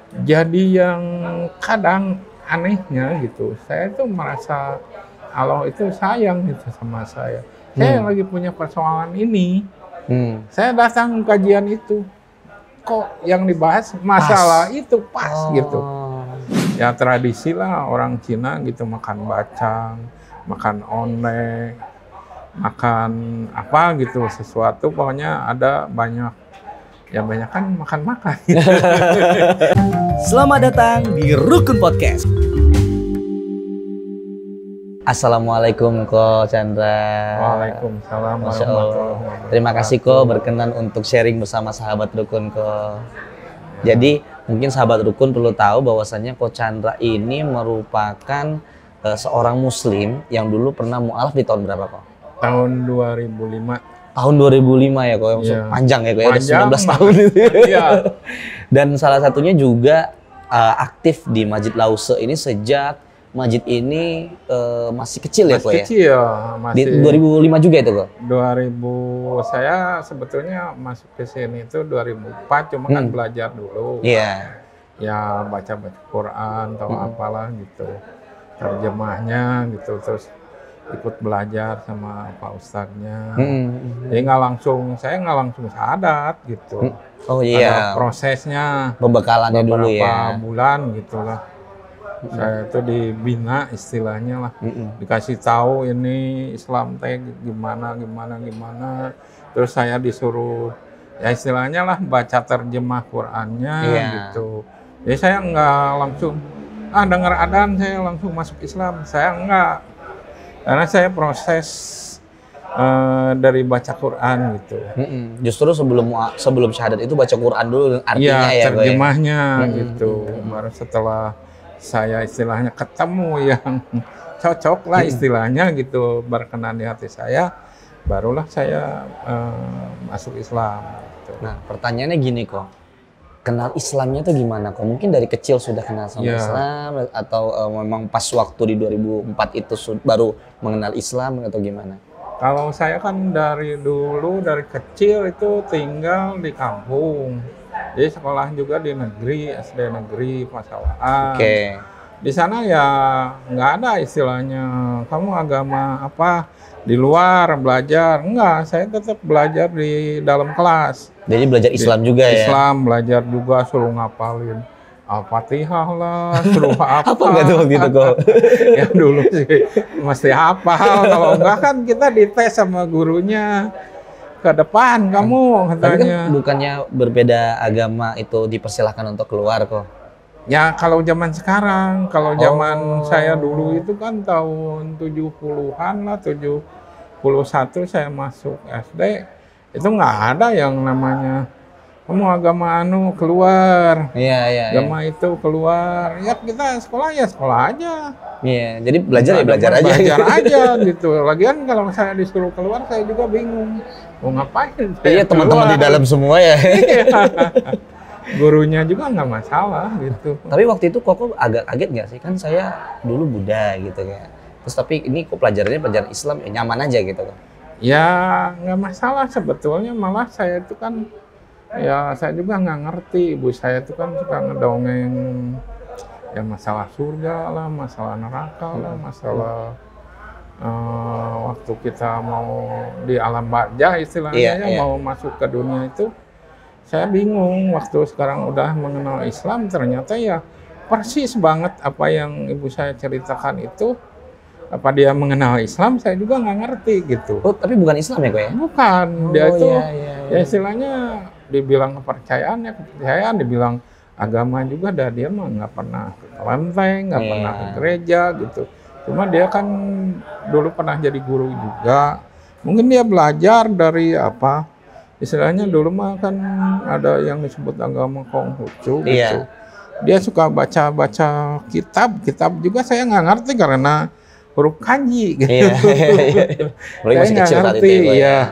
Jadi yang kadang anehnya gitu, saya tuh merasa Allah itu sayang gitu sama saya. Saya Hmm. lagi punya persoalan ini, Hmm. saya datang kajian itu, kok yang dibahas masalah Pas. itu pas gitu. Oh. Ya tradisi lah orang Cina gitu, makan bacang, makan ondeh, makan apa gitu, sesuatu pokoknya ada banyak. Ya banyak kan makan-makan. Selamat datang di Rukun Podcast. Assalamualaikum Ko Chandra. Waalaikumsalam Masya warahmatullahi Allah. wabarakatuh. Terima kasih Ko berkenan untuk sharing bersama sahabat Rukun Ko. Jadi mungkin sahabat Rukun perlu tahu bahwasannya Ko Chandra ini merupakan seorang Muslim yang dulu pernah mu'alaf di tahun berapa Ko? Tahun 2005. Tahun 2005 ya Ko, yang Iya. panjang ya Ko, ya, udah Panjang 19 tahun itu. Iya. Dan salah satunya juga aktif di Masjid Lause ini sejak masjid ini masih kecil ya Ko ya? Kecil, Di masih 2005 juga itu Ko? 2000. Saya sebetulnya masuk ke sini itu 2004, cuma kan belajar dulu. Iya. Ya baca-baca Quran atau apalah gitu. Terjemahnya gitu, terus ikut belajar sama Pak Ustadznya. Jadi saya nggak langsung syahadat gitu. Oh Ada iya, prosesnya pembekalannya dulu beberapa ya. bulan gitu lah. Saya itu dibina istilahnya lah. Dikasih tahu ini Islam teh gimana. Terus saya disuruh ya istilahnya lah baca terjemah Qurannya gitu. Jadi saya nggak langsung dengar adzan saya langsung masuk Islam. Saya nggak. Karena saya proses dari baca Quran gitu. Justru sebelum syahadat itu baca Quran dulu artinya ya. Terjemahnya gitu. Baru setelah saya istilahnya ketemu yang cocok lah istilahnya gitu, berkenan di hati saya, barulah saya masuk Islam. Gitu. Nah pertanyaannya gini kok, kenal Islamnya tuh gimana kok? Mungkin dari kecil sudah kenal sama Islam atau memang pas waktu di 2004 itu baru mengenal Islam atau gimana? Kalau saya kan dari kecil itu tinggal di kampung. Jadi sekolah juga di negeri, SD negeri Pasawahan. Di sana ya nggak ada istilahnya kamu agama apa di luar belajar. Enggak, saya tetap belajar di dalam kelas. Jadi belajar Islam juga ya? Islam, belajar juga, suruh ngapalin Al-Fatihah lah, suruh apa. Apa nggak tuh waktu itu kok? Ya dulu sih mesti hafal, kalau enggak kan kita dites sama gurunya. Ke depan kamu katanya. Tapi kan bukannya berbeda agama itu dipersilahkan untuk keluar kok? Ya kalau zaman sekarang, kalau zaman saya dulu itu kan tahun 70-an lah, 71 saya masuk SD, itu nggak ada yang namanya kamu agama anu keluar. Iya. Agama itu keluar. Ya kita sekolah ya sekolah aja. Iya, jadi belajar ya belajar aja. Belajar aja gitu. Lagian kalau saya disuruh keluar saya juga bingung. Mau ngapain? Iya, teman-teman di dalam semua ya. Gurunya juga nggak masalah gitu. Tapi waktu itu Koko agak kaget nggak sih? Kan saya dulu Buddha gitu ya. Terus tapi ini kok pelajarannya pelajaran Islam ya nyaman aja gitu kan? Ya nggak masalah sebetulnya, malah saya itu kan ya saya juga nggak ngerti. Ibu saya itu kan suka ngedongeng ya masalah surga lah, masalah neraka lah, masalah waktu kita mau di alam barzah istilahnya mau masuk ke dunia itu. Saya bingung waktu sekarang udah mengenal Islam, ternyata ya persis banget apa yang ibu saya ceritakan itu. Apa dia mengenal Islam, saya juga nggak ngerti gitu. Oh, tapi bukan Islam ya kok ya? Bukan, dia itu iya. ya istilahnya dibilang kepercayaan, dibilang agama juga, dia mah nggak pernah ke kelenteng, nggak pernah ke gereja gitu. Cuma dia kan dulu pernah jadi guru juga. Mungkin dia belajar dari apa? Istilahnya dulu mah kan ada yang disebut agama Konghucu gitu. Dia suka baca-baca kitab juga saya nggak ngerti karena huruf kanji gitu. Saya nggak ngerti ya.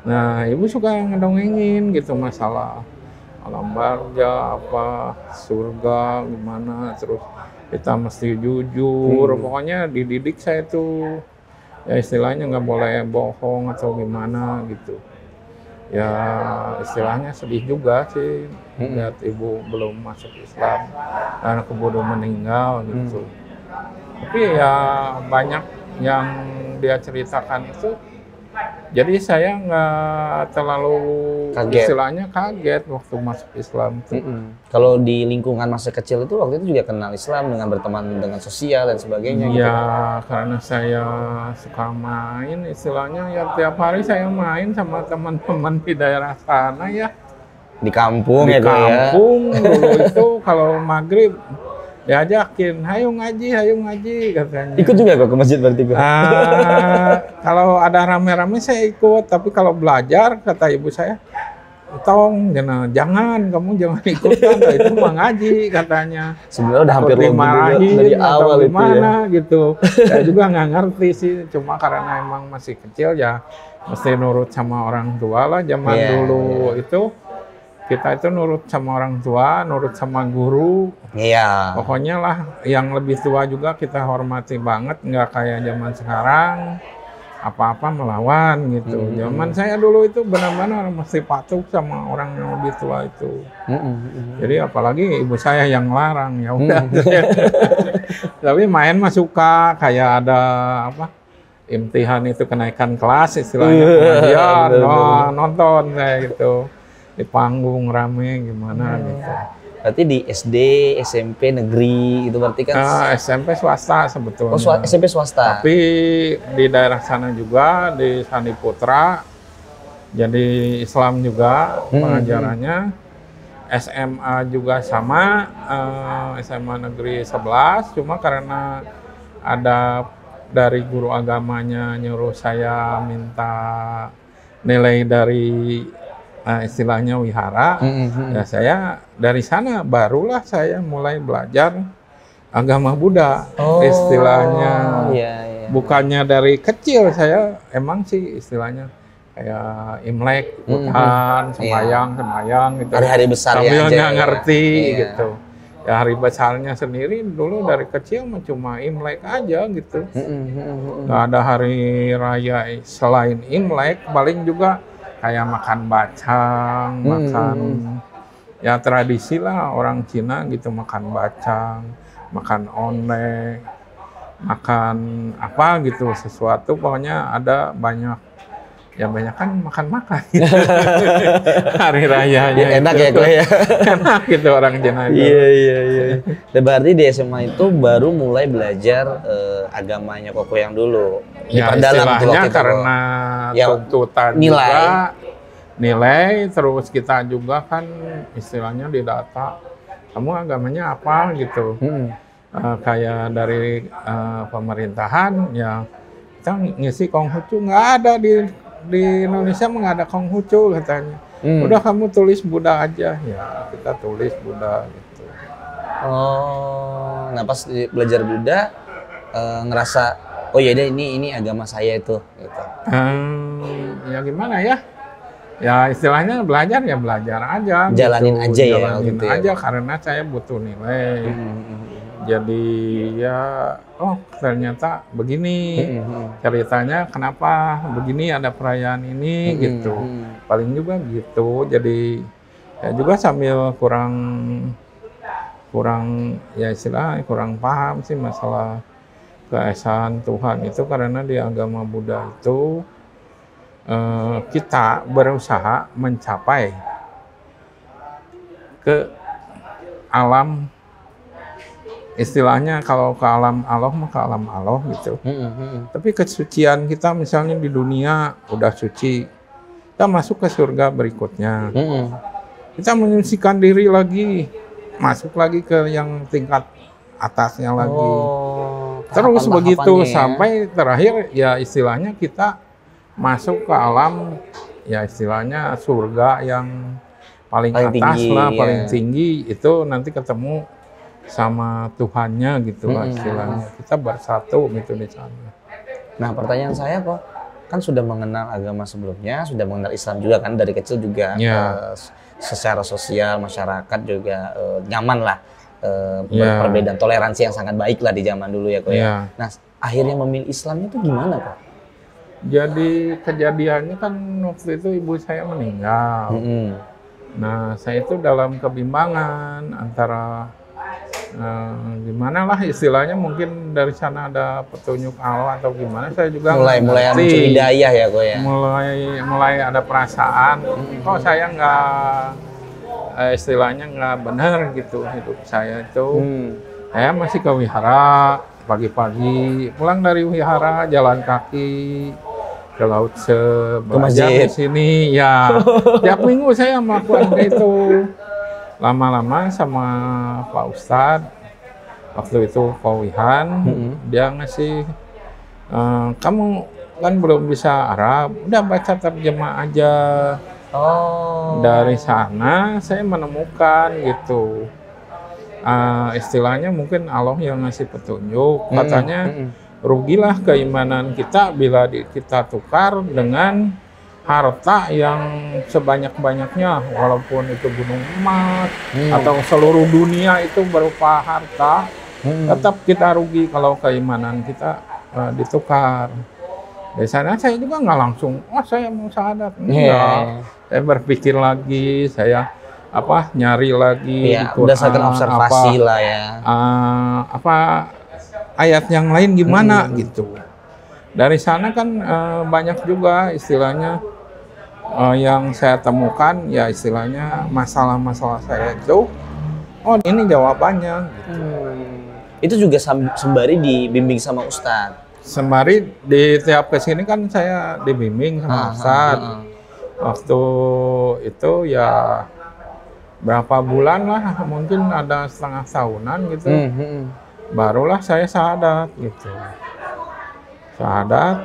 Nah ibu suka ngedongengin gitu masalah alam barzah apa surga gimana, terus kita mesti jujur. Pokoknya dididik saya tuh ya istilahnya nggak boleh bohong atau gimana gitu. ya istilahnya sedih juga sih lihat ibu belum masuk Islam, anak keburu meninggal gitu. Tapi ya banyak yang dia ceritakan itu, jadi saya nggak terlalu Kaget. istilahnya kaget waktu masuk Islam tuh. Kalau di lingkungan masa kecil itu waktu itu juga kenal Islam dengan berteman dengan sosial dan sebagainya gitu. Ya karena saya suka main, istilahnya ya tiap hari saya main sama teman-teman di daerah sana ya. Di kampung Di ya, Kak, ya. kampung dulu itu kalau maghrib diajakin, hayu ngaji katanya. Ikut juga kok ke masjid berarti kok. Kalau ada rame-rame saya ikut, tapi kalau belajar kata ibu saya, tong jangan kamu jangan ikutan, itu mah ngaji katanya. Sebenarnya udah hampir login juga dimarahin dari atau awal itu ya. gimana gitu. Saya juga nggak ngerti sih, cuma karena emang masih kecil ya mesti nurut sama orang tua lah. Zaman Iya, dulu itu kita itu nurut sama orang tua, nurut sama guru. Iya. Pokoknya lah yang lebih tua juga kita hormati banget, nggak kayak zaman sekarang apa-apa melawan gitu. Zaman saya dulu itu benar-benar mesti patuh sama orang yang lebih tua itu. Jadi apalagi ibu saya yang larang, ya udah. Tapi main mah suka, kayak ada apa? Imtihan itu kenaikan kelas istilahnya, pengajian, nonton saya gitu. Di panggung rame gimana gitu. Berarti di SD, SMP negeri itu berarti kan? SMP swasta sebetulnya. Oh, SMP swasta. Tapi di daerah sana juga di Sandi Putra, jadi Islam juga pengajarannya. SMA juga sama, SMA negeri 11. Cuma karena ada dari guru agamanya nyuruh saya minta nilai dari istilahnya wihara, ya saya dari sana barulah saya mulai belajar agama Buddha, istilahnya. Iya. Bukannya dari kecil saya emang sih istilahnya kayak Imlek, ikutan, sembayang gitu. Hari-hari besar sambil aja nggak ya. ngerti Iya. gitu. Ya hari besarnya sendiri dulu dari kecil cuma Imlek aja gitu. Nggak ada hari raya selain Imlek, paling juga kayak makan bacang, makan ya tradisi lah orang Cina gitu, makan bacang, makan ondek, makan apa gitu, sesuatu pokoknya ada banyak. Ya banyak kan makan-makan gitu. Hari rayanya Ya, enak itu. ya kok ya. Enak gitu orang Cina itu. Iya. Dan berarti di SMA itu baru mulai belajar agamanya Koko yang dulu. Ya Diperdalam tuh istilahnya waktu itu, karena Ya, tuntutan nilai. juga, nilai, terus kita juga kan istilahnya didata, kamu agamanya apa gitu. Kayak dari pemerintahan ya kita ngisi Konghucu, nggak ada di Indonesia nggak ada Konghucu katanya. Udah kamu tulis Buddha aja, ya kita tulis Buddha gitu. Oh, nah pas belajar Buddha ngerasa oh ya ini agama saya itu gitu. Ya gimana ya? Ya istilahnya belajar ya belajar aja. Jalanin gitu. aja ya, Jalanin gitu ya. aja karena saya butuh nilai. Jadi ya ternyata begini ceritanya, kenapa begini ada perayaan ini gitu. Paling juga gitu. Jadi ya juga sambil kurang ya istilahnya kurang paham sih masalah keesaan Tuhan itu, karena di agama Buddha itu kita berusaha mencapai ke alam, istilahnya kalau ke alam Allah mah ke alam Allah gitu. Tapi kesucian kita misalnya di dunia udah suci, kita masuk ke surga berikutnya. Kita menyucikan diri lagi, masuk lagi ke yang tingkat atasnya lagi. Terus begitu sampai terakhir ya istilahnya kita masuk ke alam ya istilahnya surga yang paling atas tinggi, lah, ya. paling tinggi itu nanti ketemu sama Tuhannya gitu lah istilahnya. Kita bersatu gitu di sana. Nah pertanyaan saya kok, kan sudah mengenal agama sebelumnya, sudah mengenal Islam juga kan dari kecil juga, Ya. secara sosial masyarakat juga nyaman lah, Ya. perbedaan toleransi yang sangat baik lah di zaman dulu ya kok ya. Ya. Nah akhirnya memilih Islam itu gimana kok? Jadi kejadiannya kan waktu itu ibu saya meninggal. Nah, saya itu dalam kebimbangan antara gimana lah istilahnya, mungkin dari sana ada petunjuk Allah atau gimana, saya juga mulai nggak muncul ngerti. hidayah ya kok ya. Mulai ada perasaan, kok saya nggak istilahnya nggak benar gitu hidup saya itu. Saya masih ke wihara pagi-pagi, pulang dari wihara jalan kaki ke Laut belajar di sini ya. Tiap minggu saya melakukan itu. Lama-lama sama Pak Ustadz, waktu itu Pak Wihan, dia ngasih, kamu kan belum bisa Arab, udah baca terjemah aja. Dari sana saya menemukan gitu. Istilahnya mungkin Allah yang ngasih petunjuk, katanya rugilah keimanan kita bila kita tukar dengan harta yang sebanyak-banyaknya, walaupun itu gunung emas atau seluruh dunia itu berupa harta, tetap kita rugi kalau keimanan kita ditukar. Dari sana saya juga nggak langsung, saya mau syahadat, enggak. Saya berpikir lagi, saya nyari lagi di Quran, berdasarkan observasi lah ya. Ayat yang lain gimana gitu. Dari sana kan banyak juga istilahnya yang saya temukan, ya istilahnya masalah-masalah saya itu, ini jawabannya gitu. Itu juga sembari dibimbing sama Ustadz? Sembari di tiap kesini kan saya dibimbing sama Ustadz. Waktu itu ya berapa bulan lah, mungkin ada setengah tahunan gitu. Barulah saya syahadat gitu. Syahadat,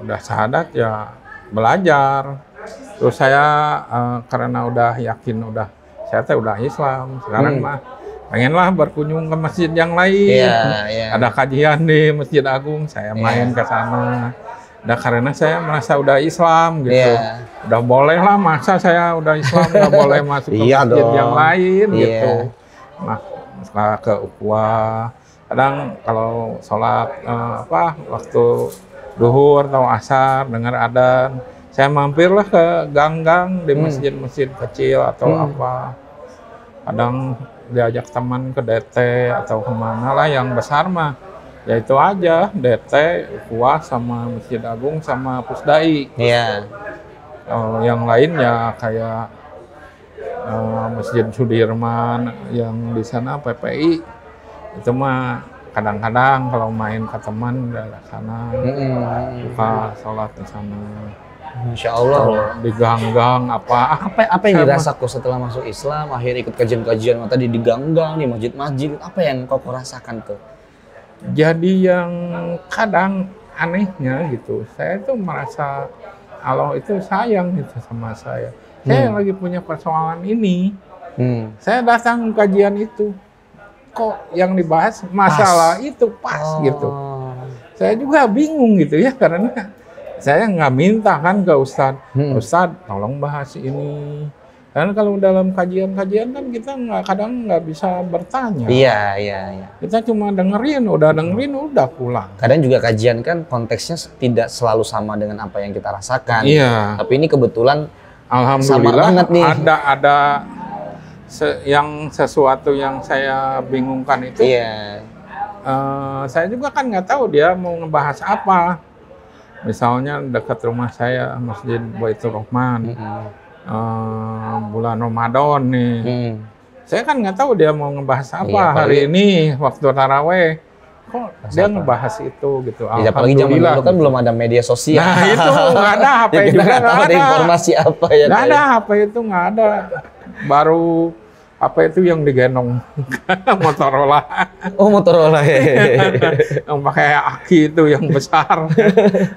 udah syahadat ya belajar. Terus saya karena udah yakin saya udah Islam, sekarang mah pengenlah berkunjung ke masjid yang lain. Ada kajian di Masjid Agung, saya main ke sana. Karena saya merasa udah Islam gitu. Udah boleh lah, masa saya udah Islam nggak boleh masuk ke masjid yang lain gitu. Nah, ke ukhuwah. Kadang kalau sholat waktu duhur atau asar dengar adzan, saya mampirlah ke gang-gang di masjid-masjid kecil atau apa. Kadang diajak teman ke DT atau kemana lah, yang besar mah ya itu aja, DT, ukhuwah sama Masjid Agung sama Pusdai. Yang lain ya kayak Masjid Sudirman yang di sana PPI, itu mah kadang-kadang kalau main ke teman dari sana, buka sholat di sana. Masya Allah. Di gang-gang apa yang dirasa kok setelah masuk Islam, akhirnya ikut kajian-kajian tadi di gang-gang, di masjid-masjid, apa yang kau rasakan tuh? Jadi yang kadang anehnya gitu, saya tuh merasa Allah itu sayang gitu sama saya. Saya lagi punya persoalan ini, saya datang kajian itu, kok yang dibahas masalah itu pas gitu. Saya juga bingung gitu ya, karena saya nggak minta kan ke Ustadz, Ustadz tolong bahas ini. Karena kalau dalam kajian-kajian kan kita kadang nggak bisa bertanya. Iya. Kita cuma dengerin, udah pulang. Kadang juga kajian kan konteksnya tidak selalu sama dengan apa yang kita rasakan. Iya. Tapi ini kebetulan alhamdulillah sama banget nih. ada sesuatu yang saya bingungkan itu. Saya juga kan nggak tahu dia mau ngebahas apa. Misalnya dekat rumah saya Masjid Baitur Rahman. Bulan Ramadan nih. Saya kan nggak tahu dia mau ngebahas apa hari ini waktu taraweh. Kok dia ngebahas itu gitu. Apalagi zaman dulu kan belum ada media sosial. Nah itu nggak ada HP ya, juga nggak ada. Informasi apa ya? Nggak ada HP itu, nggak ada. Baru HP itu yang digendong Motorola. Motorola ya. Yang pakai aki itu yang besar.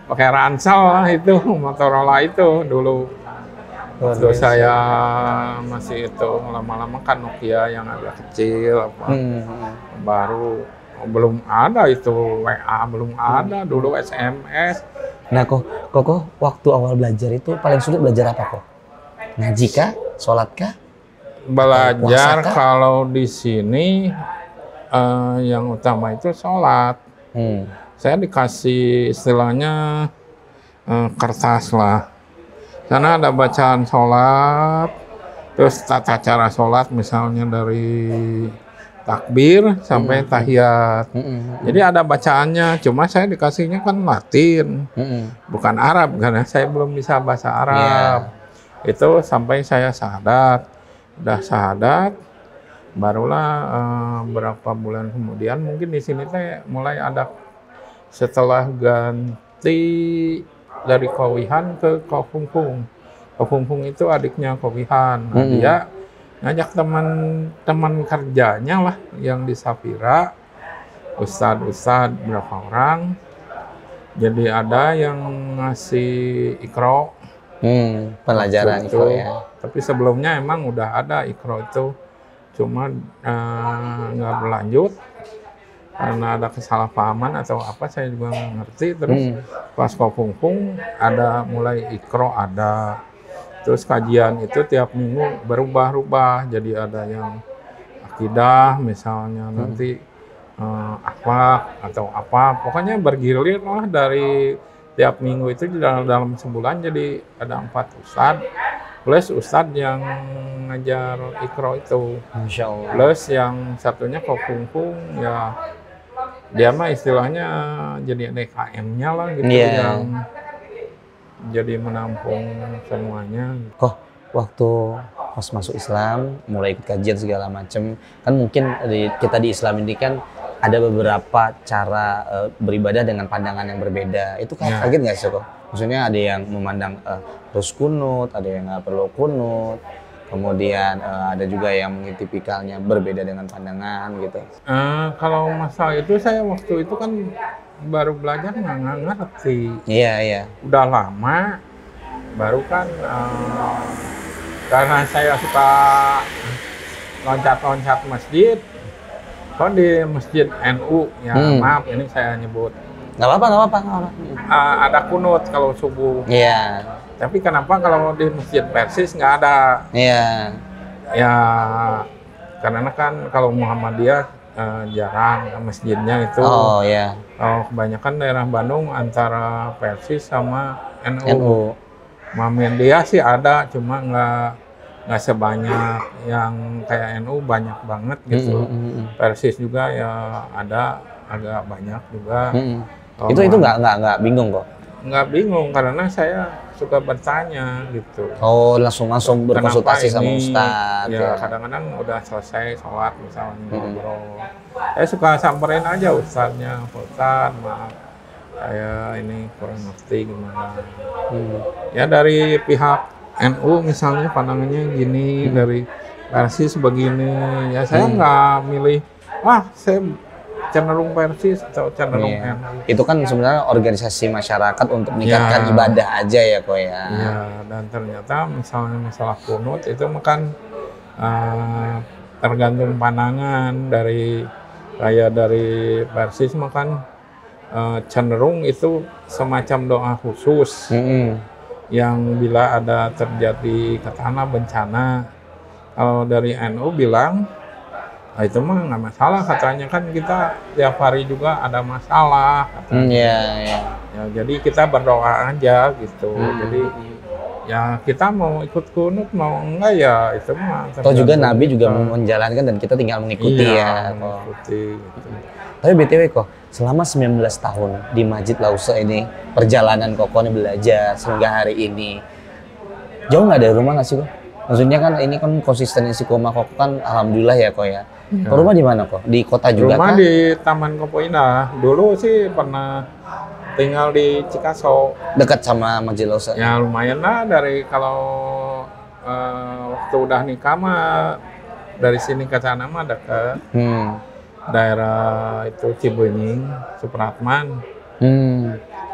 Pakai ransel lah itu Motorola itu dulu. Waktu saya masih itu, lama-lama kan Nokia yang agak kecil baru belum ada itu WA, belum ada dulu SMS. Nah kok waktu awal belajar itu paling sulit belajar apa kok? Ngaji kah? Sholat kah? Belajar kalau di sini yang utama itu sholat. saya dikasih istilahnya kertas lah. Sana ada bacaan sholat, terus tata cara sholat misalnya dari takbir sampai tahiyat. Jadi ada bacaannya, cuma saya dikasihnya kan Latin, bukan Arab karena saya belum bisa bahasa Arab. Itu sampai saya syahadat. Udah syahadat, barulah berapa bulan kemudian mungkin di sini teh mulai ada setelah ganti dari Kowihan ke Kopungpung. Kopungpung itu adiknya Kowihan. Nah, dia ngajak teman-teman kerjanya lah yang di Safira, ustadz berapa orang. Jadi ada yang ngasih ikro. Pelajaran itu ya. Tapi sebelumnya emang udah ada ikro itu, cuma nggak berlanjut karena ada kesalahpahaman atau apa saya juga nggak ngerti. Terus pas Kopungpung ada mulai ikro ada. Terus kajian itu tiap minggu berubah-ubah, jadi ada yang akidah misalnya, nanti akhlak atau apa, pokoknya bergilir lah dari tiap minggu itu dalam sebulan. Jadi ada 4 ustadz plus ustadz yang ngajar ikro itu. Masya Allah. Plus yang satunya Kopungpung ya, dia mah istilahnya jadi DKM-nya lah gitu, yang jadi menampung semuanya. Kok waktu pas masuk Islam, mulai ikut kajian segala macam, kan mungkin kita di Islam ini kan ada beberapa cara beribadah dengan pandangan yang berbeda. Itu kaget nggak sih kok? Maksudnya ada yang memandang harus kunut, ada yang nggak perlu kunut, kemudian ada juga yang mungkin tipikalnya berbeda dengan pandangan gitu. Kalau masalah itu saya waktu itu kan baru belajar nggak ngerti. Iya. Udah lama, baru kan karena saya suka loncat-loncat masjid. Kan di masjid NU ya, maaf ini saya nyebut. Nggak apa-apa. Ada kunut kalau subuh. Iya. Tapi kenapa kalau di masjid Persis nggak ada? Iya. Ya karena kan kalau Muhammadiyah jarang masjidnya itu. Oh iya. Kebanyakan daerah Bandung antara Persis sama NU. Muhammadiyah sih ada, cuma nggak sebanyak yang kayak NU, banyak banget gitu. Persis juga ya ada agak banyak juga. Itu nggak bingung kok? Nggak bingung karena saya suka bertanya gitu. Oh, langsung berkonsultasi sama ustadz. Ya kadang-kadang udah selesai sholat misalnya ngobrol, saya suka samperin aja ustadznya, Ustadz maaf saya ini kurang ngerti gimana. Ya dari pihak NU misalnya pandangannya gini, dari Persis begini, ya saya nggak milih, saya cenderung Persis atau cenderung NU. Itu kan sebenarnya organisasi masyarakat untuk meningkatkan ibadah aja ya kok ya. Iya, dan ternyata misalnya masalah kunut itu kan tergantung pandangan dari Persis makan cenderung itu semacam doa khusus yang bila ada terjadi katakanlah bencana. Kalau dari NU bilang itu mah nggak masalah, katanya kan kita tiap hari juga ada masalah. Ya, jadi kita berdoa aja gitu. Jadi ya kita mau ikut kunut mau enggak ya itu mah. Atau juga Nabi juga menjalankan dan kita tinggal mengikuti mengikuti gitu. Tapi BTW kok, selama 19 tahun di Masjid Lause ini, perjalanan Koko nih belajar hingga hari ini, jauh nggak dari rumah nggak sih kok? Maksudnya kan ini kan konsisten istiqomah Koko kan alhamdulillah ya kok ya. Rumah di mana kok? Di kota juga rumah kan? Di Taman Kopo Indah. Dulu sih pernah tinggal di Cikaso. Dekat sama Masjid Lause? Ya lumayan lah, dari kalau waktu udah nikah mah dari sini ke sana mah dekat. Daerah itu Cibenying, Supratman.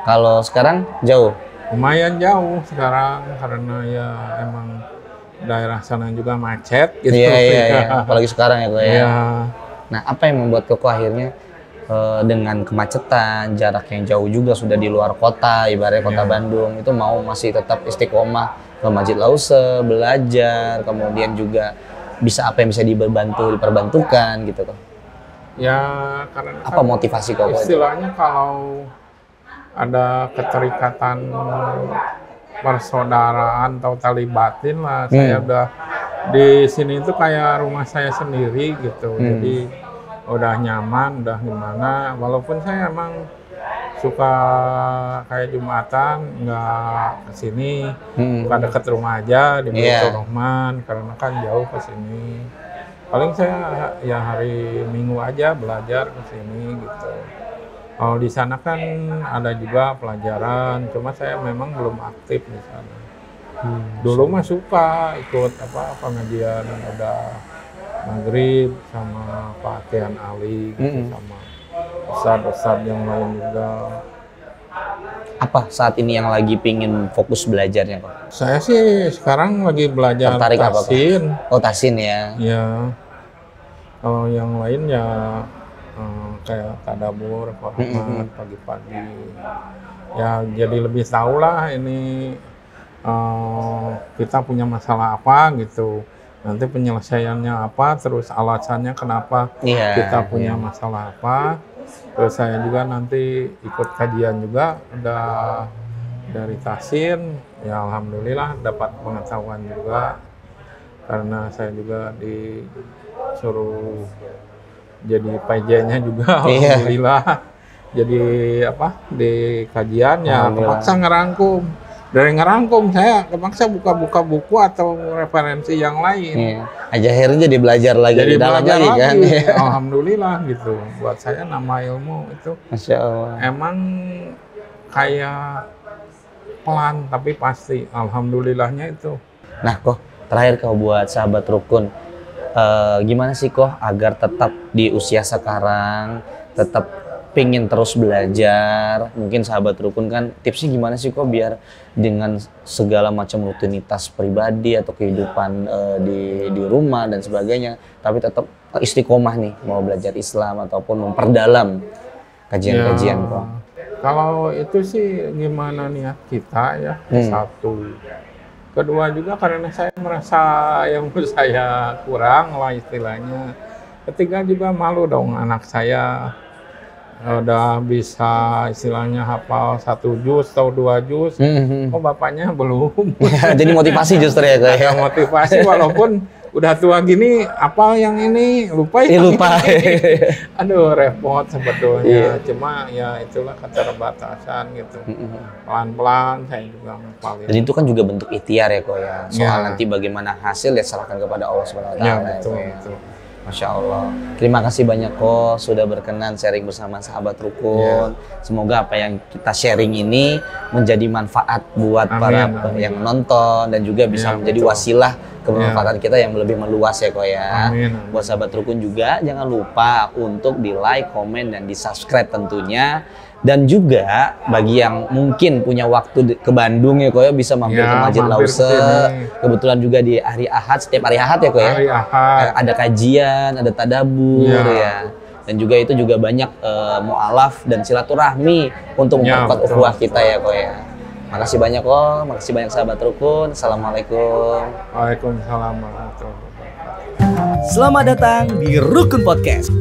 Kalau sekarang jauh? Lumayan jauh sekarang karena ya emang daerah sana juga macet gitu. Iya. Apalagi sekarang ya kok ya. Iya. Nah, apa yang membuat Koko akhirnya dengan kemacetan, jarak yang jauh juga sudah di luar kota, ibaratnya kota Bandung, itu mau masih tetap istiqomah ke Masjid Lause, belajar, kemudian juga bisa apa yang bisa diperbantukan gitu kok? Ya karena Apa motivasi kau? istilahnya kalau ada keterikatan persaudaraan atau tali batin lah, saya udah di sini itu kayak rumah saya sendiri gitu. Jadi udah nyaman, udah gimana. Walaupun saya emang suka kayak Jumatan nggak kesini, suka deket rumah aja di Baitur Rahman karena kan jauh ke sini. Paling saya ya hari Minggu aja belajar ke sini gitu. Kalau di sana kan ada juga pelajaran, cuma saya memang belum aktif di sana. Dulu mah suka ikut pengajian udah maghrib sama Pak Tian Ali gitu, sama ustadz-ustadz yang lain juga. Apa saat ini yang lagi pingin fokus belajarnya kok? Saya sih sekarang lagi belajar Tertarik apa, Kok? tasin. Oh, tasin ya. Ya, kalau yang lain ya kayak tadabur, Qur'an pagi-pagi. Ya jadi lebih tahu lah ini kita punya masalah apa gitu. Nanti penyelesaiannya apa, terus alasannya kenapa kita punya masalah apa. Terus saya juga nanti ikut kajian juga, udah dari tasin. Ya alhamdulillah dapat pengetahuan juga. Karena saya juga disuruh jadi PJ-nya juga, alhamdulillah. Jadi di kajian ya kepaksa ngerangkum. Dari ngerangkum saya kepaksa buka-buka buku atau referensi yang lain. Akhirnya jadi belajar lagi, jadi di dalam belajar lagi kan. Alhamdulillah gitu. Buat saya nama ilmu itu Masya Allah. emang kayak pelan tapi pasti. Alhamdulillahnya itu. Nah kok terakhir kau buat sahabat rukun, gimana sih kok agar tetap di usia sekarang tetap pingin terus belajar? Mungkin sahabat rukun kan tipsnya gimana sih kok biar dengan segala macam rutinitas pribadi atau kehidupan di rumah dan sebagainya, tapi tetap istiqomah nih mau belajar Islam ataupun memperdalam kajian-kajian kok? Kalau itu sih gimana niat kita ya, satu. Kedua juga karena saya merasa yang saya kurang lah istilahnya. Ketiga juga malu dong anak saya udah bisa istilahnya hafal 1 juz atau 2 juz, kok bapaknya belum. Jadi motivasi justru ya kayak. Ada motivasi walaupun udah tua gini, apa yang ini lupa ya. Lupa. Aduh repot sebetulnya. Cuma ya itulah keterbatasan gitu. Pelan-pelan saya juga ngapalin. Dan itu kan juga bentuk ikhtiar ya kok ya. Soal nanti bagaimana hasil ya serahkan kepada Allah Subhanahu wa taala. Ya betul, betul. Masya Allah. Terima kasih banyak kok sudah berkenan sharing bersama sahabat rukun. Semoga apa yang kita sharing ini menjadi manfaat buat para yang nonton dan juga bisa menjadi wasilah kebermanfaatan kita yang lebih meluas ya kok ya. Buat sahabat rukun juga jangan lupa untuk di like, komen, dan di subscribe tentunya. Dan juga bagi yang mungkin punya waktu ke Bandung ya kok ya bisa mampir ke Masjid Lause. Kebetulan juga di hari Ahad, setiap hari Ahad ya kok ya. Hari Ahad. Ada kajian, ada tadabur ya. Dan juga itu juga banyak mu'alaf dan silaturahmi untuk memperkuat ukhuwah kita ya kok ya. Makasih banyak kok, makasih banyak sahabat rukun. Assalamualaikum. Waalaikumsalam warahmatullahi wabarakatuh. Selamat datang di Rukun Podcast.